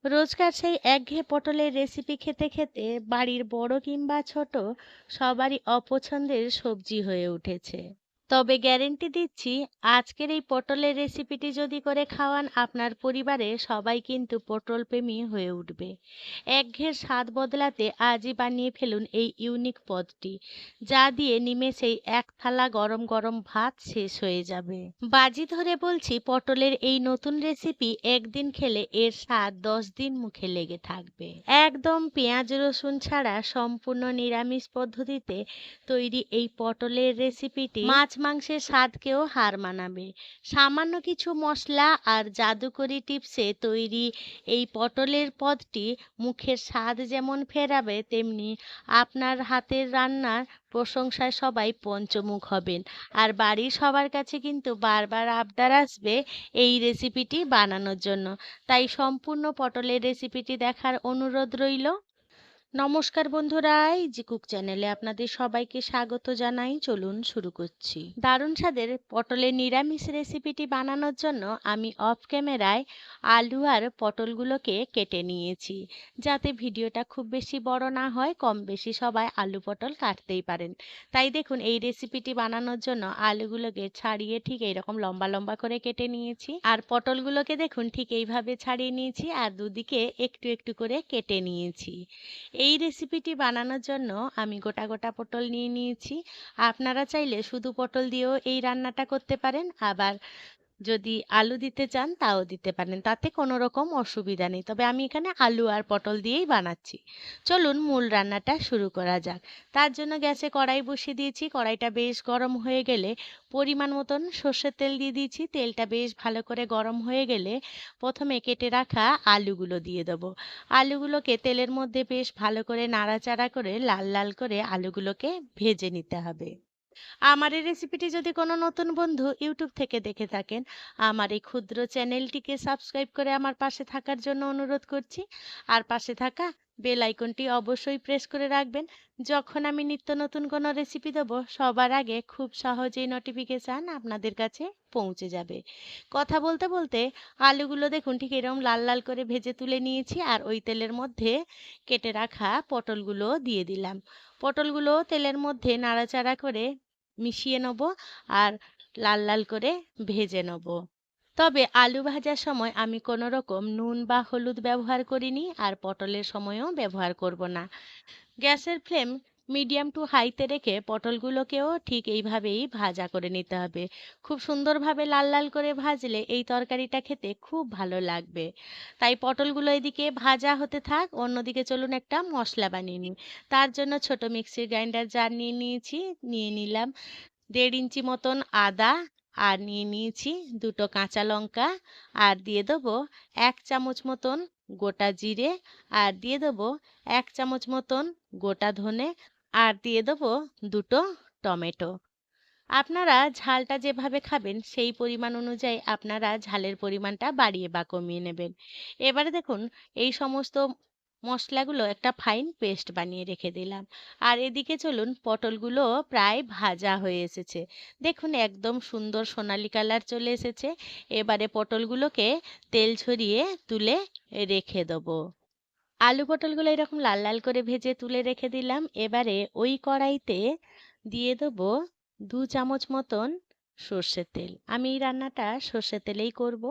রোজকার সেই একঘেয়ে পটলের রেসিপি খেতে খেতে বাড়ির বড় কিংবা ছোট সবারই অপছন্দের সবজি হয়ে উঠেছে। তবে গ্যারেন্টি দিচ্ছি, আজকের এই পটলের রেসিপিটি যদি করে খাওয়ান, আপনার পরিবারে সবাই কিন্তু পটল প্রেমী হয়ে উঠবে। একঘেয়ে স্বাদ বদলাতে আজই বানিয়ে ফেলুন এই ইউনিক পদটি, যা দিয়ে নিমেষেই এক থালা গরম গরম ভাত শেষ হয়ে যাবে। বাজি ধরে বলছি, পটলের এই নতুন রেসিপি একদিন খেলে এর স্বাদ 10 দিন মুখে লেগে থাকবে। একদম পেঁয়াজ রসুন ছাড়া সম্পূর্ণ নিরামিষ পদ্ধতিতে তৈরি এই পটলের রেসিপিটি মাছ মাংসের স্বাদকেও হার মানাবে। সামান্য কিছু মশলা আর জাদুকরি টিপসে তৈরি এই পটলের পদটি মুখের স্বাদ যেমন ফেরাবে, তেমনি আপনার হাতের রান্নার প্রশংসায় সবাই পঞ্চমুখ হবেন। আর বাড়ির সবার কাছে কিন্তু বারবার আবদার আসবে এই রেসিপিটি বানানোর জন্য। তাই সম্পূর্ণ পটলের রেসিপিটি দেখার অনুরোধ রইল। নমস্কার বন্ধুরা, ইজি কুক চ্যানেলে আপনাদের সবাইকে স্বাগত জানাই। চলুন শুরু করছি। দারুণ স্বাদের পটলের নিরামিষ রেসিপিটি বানানোর জন্য আমি অফ ক্যামেরায় আলু আর পটলগুলোকে কেটে নিয়েছি, যাতে ভিডিওটা খুব বেশি বড় না হয়। কম বেশি সবাই আলু পটল কাটতেই পারেন। তাই দেখুন, এই রেসিপিটি বানানোর জন্য আলুগুলোকে ছাড়িয়ে ঠিক এইরকম লম্বা লম্বা করে কেটে নিয়েছি, আর পটলগুলোকে দেখুন ঠিক এইভাবে ছাড়িয়ে নিয়েছি, আর দুদিকে একটু একটু করে কেটে নিয়েছি। এই রেসিপিটি বানানোর জন্য আমি গোটা গোটা পটল নিয়ে নিয়েছি। আপনারা চাইলে শুধু পটল দিয়েও এই রান্নাটা করতে পারেন, আবার যদি আলু দিতে চান তাও দিতে পারেন, তাতে কোনো রকম অসুবিধা নেই। তবে আমি এখানে আলু আর পটল দিয়েই বানাচ্ছি। চলুন মূল রান্নাটা শুরু করা যাক। তার জন্য গ্যাসে কড়াই বসিয়ে দিয়েছি। কড়াইটা বেশ গরম হয়ে গেলে পরিমাণ মতন সর্ষের তেল দিয়ে দিয়েছি। তেলটা বেশ ভালো করে গরম হয়ে গেলে প্রথমে কেটে রাখা আলুগুলো দিয়ে দেবো। আলুগুলোকে তেলের মধ্যে বেশ ভালো করে নাড়াচাড়া করে লাল লাল করে আলুগুলোকে ভেজে নিতে হবে। আমার এই রেসিপিটি যদি কোনো নতুন বন্ধু ইউটিউব থেকে দেখে থাকেন, আমার এই ক্ষুদ্র চ্যানেলটিকে সাবস্ক্রাইব করে আমার পাশে থাকার জন্য অনুরোধ করছি। আর পাশে থাকা বেল আইকনটি অবশ্যই প্রেস করে রাখবেন। যখন আমি নিত্য নতুন কোনো রেসিপি দেবো, সবার আগে খুব সহজেই নোটিফিকেশান আপনাদের কাছে পৌঁছে যাবে। কথা বলতে বলতে আলুগুলো দেখুন ঠিক এরকম লাল লাল করে ভেজে তুলে নিয়েছি, আর ওই তেলের মধ্যে কেটে রাখা পটলগুলো দিয়ে দিলাম। পটলগুলো তেলের মধ্যে নাড়াচাড়া করে মিশিয়ে নেব আর লাল লাল করে ভেজে নেব। তবে আলু ভাজার সময় আমি কোনো রকম নুন বা হলুদ ব্যবহার করিনি, আর পটলের সময়ও ব্যবহার করব না। গ্যাসের ফ্লেম মিডিয়াম টু হাইতে রেখে পটলগুলোকেও ঠিক এইভাবেই ভাজা করে নিতে হবে। খুব সুন্দরভাবে লাল লাল করে ভাজলে এই তরকারিটা খেতে খুব ভালো লাগবে। তাই পটলগুলো এদিকে ভাজা হতে থাক, অন্যদিকে চলুন একটা মশলা বানিয়ে নিই। তার জন্য ছোট মিক্সির গ্রাইন্ডার জার নিয়ে নিয়েছি। নিয়ে নিলাম 1.5 ইঞ্চি মতন আদা, আর নিয়ে নিয়েছি দুটো কাঁচা লঙ্কা, আর দিয়ে দেবো 1 চামচ মতন গোটা জিরে, আর দিয়ে দেবো 1 চামচ মতন গোটা ধনে, আর দিয়ে দেবো দুটো টমেটো। আপনারা ঝালটা যেভাবে খাবেন সেই পরিমাণ অনুযায়ী আপনারা ঝালের পরিমাণটা বাড়িয়ে বা কমিয়ে নেবেন। এবারে দেখুন, এই সমস্ত মশলাগুলো একটা ফাইন পেস্ট বানিয়ে রেখে দিলাম। আর এদিকে চলুন, পটলগুলো প্রায় ভাজা হয়ে এসেছে। দেখুন একদম সুন্দর সোনালী কালার চলে এসেছে। এবারে পটলগুলোকে তেল ঝরিয়ে তুলে রেখে দেবো। আলু পটলগুলো এরকম লাল লাল করে ভেজে তুলে রেখে দিলাম। এবারে ওই কড়াইতে দিয়ে দেবো 2 চামচ মতন সর্ষের তেল। আমি এই রান্নাটা সর্ষের তেলেই করব।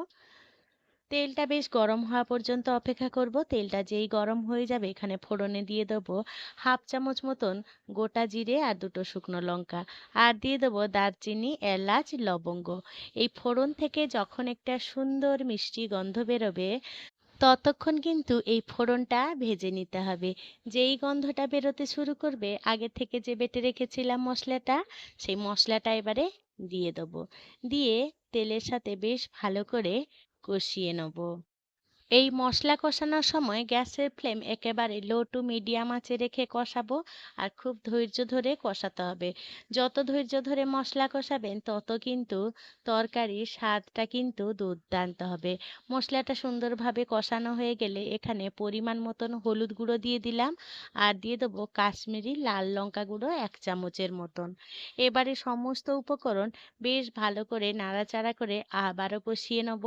তেলটা বেশ গরম হওয়া পর্যন্ত অপেক্ষা করব। তেলটা যেই গরম হয়ে যাবে, এখানে ফোড়নে দিয়ে দেবো 1/2 চামচ মতন গোটা জিরে আর দুটো শুকনো লঙ্কা, আর দিয়ে দেবো দারচিনি, এলাচ, লবঙ্গ। এই ফোড়ন থেকে যখন একটা সুন্দর মিষ্টি গন্ধ বেরোবে, ততক্ষণ কিন্তু এই ফোড়নটা ভেজে নিতে হবে। যেই গন্ধটা বেরোতে শুরু করবে, আগে থেকে যে বেটে রেখেছিলাম মশলাটা, সেই মশলাটা এবারে দিয়ে দেবো। দিয়ে তেলের সাথে বেশ ভালো করে কষিয়ে নেব। এই মশলা কষানোর সময় গ্যাসের ফ্লেম একেবারে লো টু মিডিয়াম আঁচে রেখে কষাবো, আর খুব ধৈর্য ধরে কষাতে হবে। যত ধৈর্য ধরে মশলা কষাবেন, তত কিন্তু তরকারির স্বাদটা কিন্তু দুর্দান্ত হবে। মশলাটা সুন্দরভাবে কষানো হয়ে গেলে এখানে পরিমাণ মতন হলুদ গুঁড়ো দিয়ে দিলাম, আর দিয়ে দেবো কাশ্মীরি লাল লঙ্কা গুঁড়ো 1 চামচের মতন। এবারে সমস্ত উপকরণ বেশ ভালো করে নাড়াচাড়া করে আবারও কষিয়ে নেব।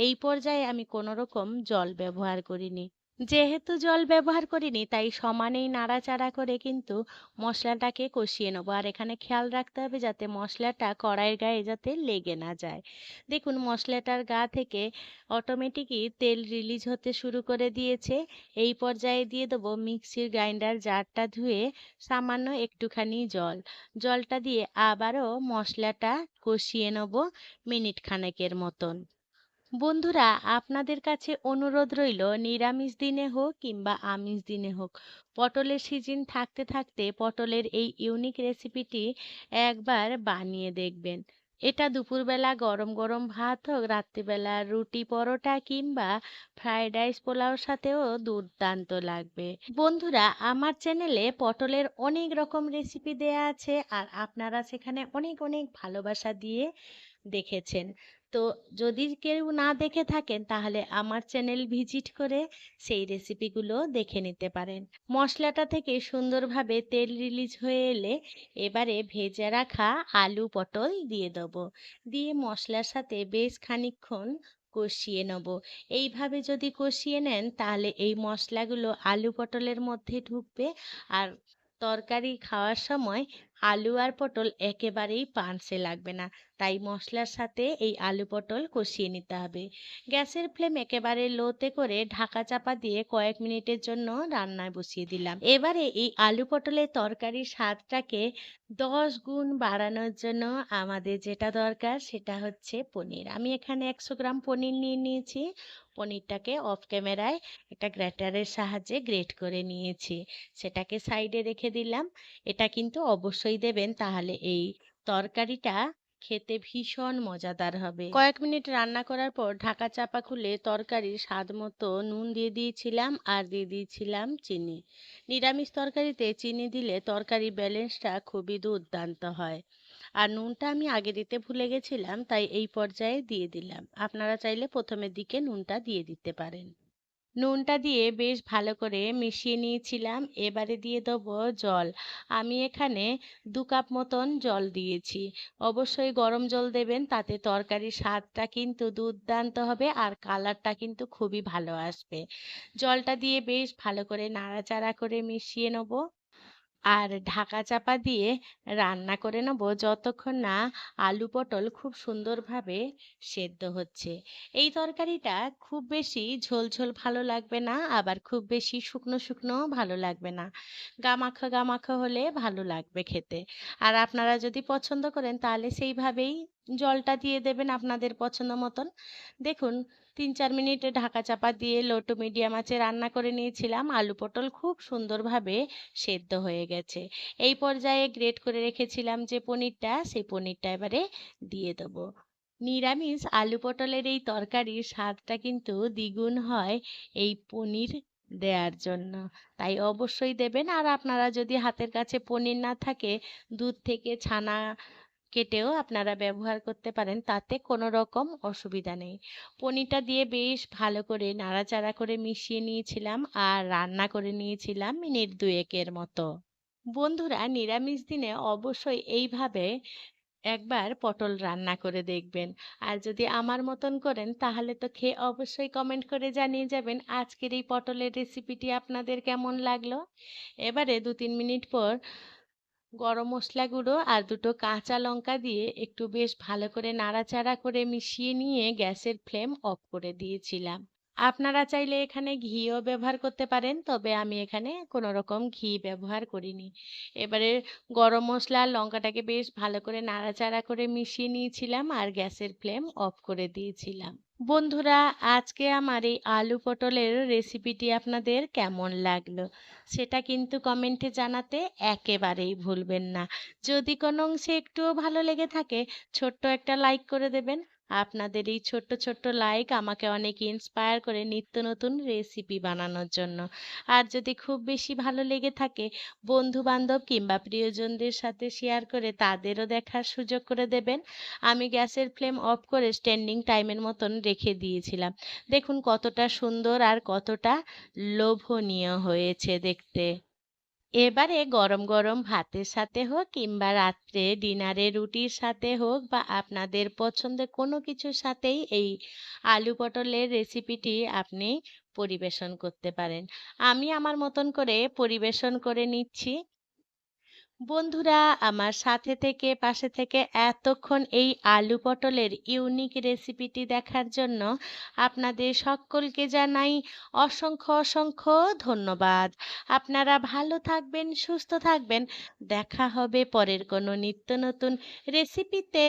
এই পর্যায়ে আমি কোনো রকম জল ব্যবহার করিনি। যেহেতু জল ব্যবহার করিনি তাই সমানেই নাড়াচাড়া করে কিন্তু মশলাটাকে কষিয়ে নেবো। আর এখানে খেয়াল রাখতে হবে যাতে মশলাটা কড়াইয়ের গায়ে যাতে লেগে না যায়। দেখুন মশলাটার গা থেকে অটোমেটিকই তেল রিলিজ হতে শুরু করে দিয়েছে। এই পর্যায়ে দিয়ে দেবো মিক্সির গ্রাইন্ডার জারটা ধুয়ে সামান্য একটুখানি জল। জলটা দিয়ে আবারও মশলাটা কষিয়ে নেবো মিনিট খানেকের মতন। বন্ধুরা, আপনাদের কাছে অনুরোধ রইল, নিরামিষ দিনে হোক কিংবা আমিষ দিনে হোক, পটলের সিজন থাকতে থাকতে পটলের এই ইউনিক রেসিপিটি একবার বানিয়ে দেখবেন। এটা দুপুরবেলা গরম গরম ভাত হোক, রাত্রিবেলা রুটি পরোটা কিংবা ফ্রাইড রাইস পোলাওর সাথেও দুর্দান্ত লাগবে। বন্ধুরা, আমার চ্যানেলে পটলের অনেক রকম রেসিপি দেয়া আছে আর আপনারা সেখানে অনেক অনেক ভালোবাসা দিয়ে দেখেছেন। তো যদি কেউ না দেখে থাকেন তাহলে আমার চ্যানেল ভিজিট করে সেই রেসিপিগুলো দেখে নিতে পারেন। মশলাটা থেকে সুন্দরভাবে তেল রিলিজ হয়ে এলে এবারে ভেজে রাখা আলু পটল দিয়ে দেবো। দিয়ে মশলার সাথে বেশ খানিকক্ষণ কষিয়ে নেব। এইভাবে যদি কষিয়ে নেন তাহলে এই মশলাগুলো আলু পটলের মধ্যে ঢুকবে আর তরকারি খাওয়ার সময় আলু আর পটল একেবারেই পানসে লাগবে না। তাই মশলার সাথে এই আলু পটল কষিয়ে নিতে হবে। গ্যাসের ফ্লেম একেবারে লোতে করে ঢাকা চাপা দিয়ে কয়েক মিনিটের জন্য রান্নায় বসিয়ে দিলাম। এবারে এই আলু পটলের তরকারির স্বাদটাকে 10 গুণ বাড়ানোর জন্য আমাদের যেটা দরকার সেটা হচ্ছে পনির। আমি এখানে 100 গ্রাম পনির নিয়ে নিয়েছি। পনিরটাকে অফ ক্যামেরায় একটা গ্রেটারের সাহায্যে গ্রেট করে নিয়েছি। সেটাকে সাইডে রেখে দিলাম। এটা কিন্তু অবশ্যই দেবেন, তাহলে এই তরকারিটা খেতে ভীষণ মজাদার হবে। কয়েক মিনিট রান্না করার পর ঢাকা চাপা খুলে তরকারির স্বাদ মতো নুন দিয়ে দিয়েছিলাম আর দিয়ে দিয়েছিলাম চিনি। নিরামিষ তরকারিতে চিনি দিলে তরকারির ব্যালেন্সটা খুবই দুর্দান্ত হয়। আর নুনটা আমি আগে দিতে ভুলে গেছিলাম তাই এই পর্যায়ে দিয়ে দিলাম। আপনারা চাইলে প্রথমের দিকে নুনটা দিয়ে দিতে পারেন। নুনটা দিয়ে বেশ ভালো করে মিশিয়ে নিয়েছিলাম। এবারে দিয়ে দেবো জল। আমি এখানে 2 কাপ মতন জল দিয়েছি। অবশ্যই গরম জল দেবেন, তাতে তরকারির স্বাদটা কিন্তু দুর্দান্ত হবে আর কালারটা কিন্তু খুবই ভালো আসবে। জলটা দিয়ে বেশ ভালো করে নাড়াচাড়া করে মিশিয়ে নেবো। আর ঢাকা চাপা দিয়ে রান্না করে নেব যতক্ষণ না আলু পটল খুব সুন্দরভাবে সেদ্ধ হচ্ছে। এই তরকারিটা খুব বেশি ঝোল ঝোল ভালো লাগবে না, আবার খুব বেশি শুকনো শুকনো ভালো লাগবে না। গামাখা গামাখা হলে ভালো লাগবে খেতে। আর আপনারা যদি পছন্দ করেন তাহলে সেইভাবেই জলটা দিয়ে দেবেন আপনাদের পছন্দ মতন। দেখুন 3-4 মিনিট ঢাকা চাপা দিয়ে লো টু মিডিয়াম আঁচে রান্না করে নিয়েছিলাম। আলু পটল খুব সুন্দরভাবে সেদ্ধ হয়ে গেছে। এই পর্যায়ে গ্রেট করে রেখেছিলাম যে পনিরটা, সেই পনিরটা এবারে দিয়ে দেবো। নিরামিষ আলু পটলের এই তরকারির স্বাদটা কিন্তু দ্বিগুণ হয় এই পনির দেওয়ার জন্য। তাই অবশ্যই দেবেন। আর আপনারা যদি হাতের কাছে পনির না থাকে, দুধ থেকে ছানা কেটেও আপনারা ব্যবহার করতে পারেন, তাতে কোনো রকম অসুবিধা নেই। পনিরটা দিয়ে বেশ ভালো করে নাড়াচাড়া করে মিশিয়ে নিয়েছিলাম আর রান্না করে নিয়েছিলাম মিনিট 2-এর মতো। বন্ধুরা, নিরামিষ দিনে অবশ্যই এইভাবে একবার পটল রান্না করে দেখবেন। আর যদি আমার মতন করেন তাহলে তো খেয়ে অবশ্যই কমেন্ট করে জানিয়ে যাবেন আজকের এই পটলের রেসিপিটি আপনাদের কেমন লাগলো। এবারে 2-3 মিনিট পর গরম মশলা গুঁড়ো আর 2 কাঁচা লঙ্কা দিয়ে একটু বেশ ভালো করে নাড়াচাড়া করে মিশিয়ে নিয়ে গ্যাসের ফ্লেম অফ করে দিয়েছিলাম। আপনারা চাইলে এখানে ঘিও ব্যবহার করতে পারেন, তবে আমি এখানে কোনো রকম ঘি ব্যবহার করিনি। এবারে গরম মশলা আর লঙ্কাটাকে বেশ ভালো করে নাড়াচাড়া করে মিশিয়ে নিয়েছিলাম আর গ্যাসের ফ্লেম অফ করে দিয়েছিলাম। বন্ধুরা, আজকে আমার এই আলু পটলের রেসিপিটি আপনাদের কেমন লাগলো সেটা কিন্তু কমেন্টে জানাতে একেবারেই ভুলবেন না। যদি কোনো অংশে একটুও ভালো লেগে থাকে ছোট্ট একটা লাইক করে দেবেন। আপনাদের এই ছোট্ট ছোট্ট লাইক আমাকে অনেক ইন্সপায়ার করে নিত্য নতুন রেসিপি বানানোর জন্য। আর যদি খুব বেশি ভালো লেগে থাকে বন্ধু বান্ধব কিংবা প্রিয়জনদের সাথে শেয়ার করে তাদেরও দেখার সুযোগ করে দেবেন। আমি গ্যাসের ফ্লেম অফ করে স্ট্যান্ডিং টাইমের মতন রেখে দিয়েছিলাম। দেখুন কতটা সুন্দর আর কতটা লোভনীয় হয়েছে দেখতে। এবারে গরম গরম ভাতের সাথে হোক কিংবা রাত্রে ডিনারে রুটির সাথে হোক বা আপনাদের পছন্দের কোনো কিছুর সাথেই এই আলু পটলের রেসিপিটি আপনি পরিবেশন করতে পারেন। আমি আমার মতন করে পরিবেশন করে নিচ্ছি। বন্ধুরা, আমার সাথে থেকে পাশে থেকে এতক্ষণ এই আলু পটলের ইউনিক রেসিপিটি দেখার জন্য আপনাদের সকলকে জানাই অসংখ্য অসংখ্য ধন্যবাদ। আপনারা ভালো থাকবেন, সুস্থ থাকবেন। দেখা হবে পরের কোনো নিত্য নতুন রেসিপিতে।